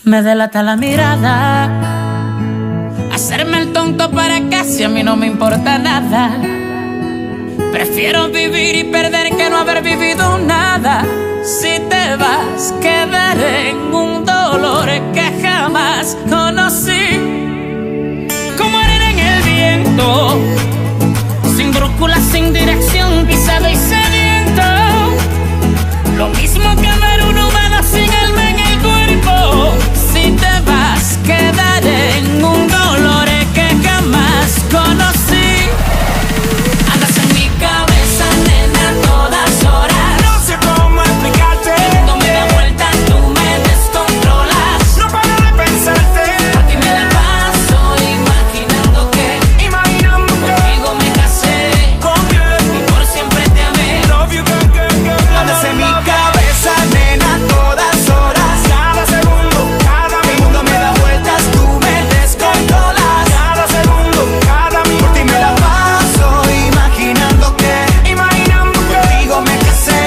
Me delata la mirada, hacerme el tonto para que si a mí no me importa nada. Prefiero vivir y perder que no haber vivido nada. Si te vas, quedaré en un dolor que jamás conocí. Como arena en el viento, sin brújula, sin dirección, pisado y sediento. Lo mismo que ver un humano sin alma en el cuerpo. Si te vas, quedaré en un dolor que jamás conocí. Andas en mi cabeza, nena, a todas horas. No sé cómo explicarte. Cuando me da vuelta, tú me descontrolas. No paro de pensarte. Por ti me la paso imaginando que contigo me casé. Y por siempre te amé. Love you, girl, girl, girl. Andas en mi cabeza, nena, a todas horas. Cada segundo, cada El mundo me da vueltas, tú me descontrolas. Cada segundo, cada Por ti minuto. me la paso imaginando que contigo me casé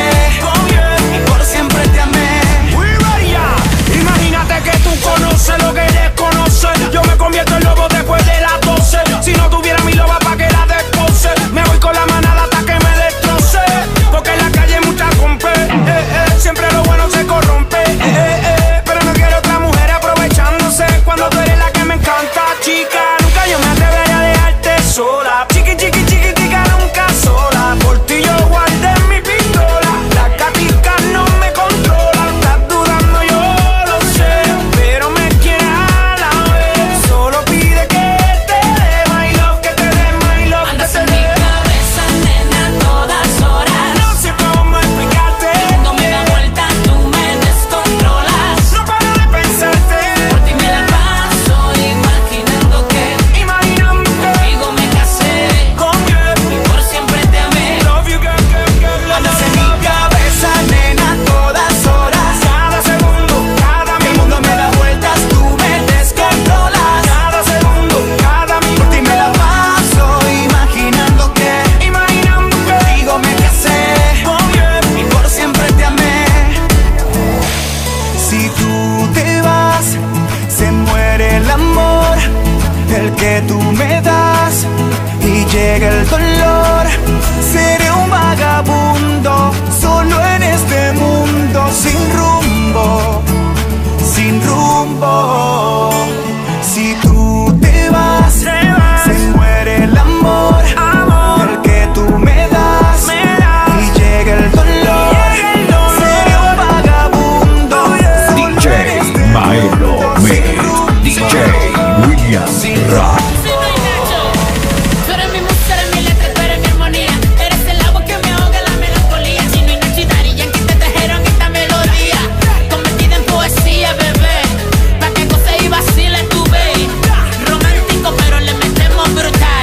y por siempre te amé. We ready, yeah. Imagínate que tú conoces lo que desconoces. Yo me convierto en lobo después de las 12. Si no tuviera mi loba pa' que la despose, me voy con la manada hasta que me destroce. Porque en la calle hay mucha compe. Siempre lo bueno se corrompe. Pero no quiero otra mujer aprovechándose. Cuando tú eres la que me encanta, chica. Nunca yo me atreveré a dejarte sola. Chiqui, chiqui, chiquitica, nunca sola. Por ti yo guardé mi pistola. Las gaticas no me controlan. Estás dudando, yo lo sé. Pero me quieres a la vez. Solo pide que te dé my love, que te dé my love, que Andas te en mi dé. cabeza, nena, a todas horas. No sé cómo explicarte. Cuando me da vuelta, tú me descontrolas. No paro de pensarte. Por ti me la paso imaginando que contigo me casé. Y por siempre te amé. Love you, girl, girl, girl. Andas en mi cabeza, nena, a todas horas. Cada segundo, cada El mundo me da vueltas, tú me descontrolas. Cada segundo, cada Por minuto. ti me la paso imaginando que contigo me casé y por siempre te amé. Si tú te vas, se muere el amor, el que tú me das, y llega el dolor. Seré un vagabundo, solo en este mundo, sin rumbo, sin rumbo. Si tú te vas, se muere el amor, el que tú me das, y llega el dolor. Seré un vagabundo, solo en DJ este Milo mundo, sin Mix, rumbo. DJ William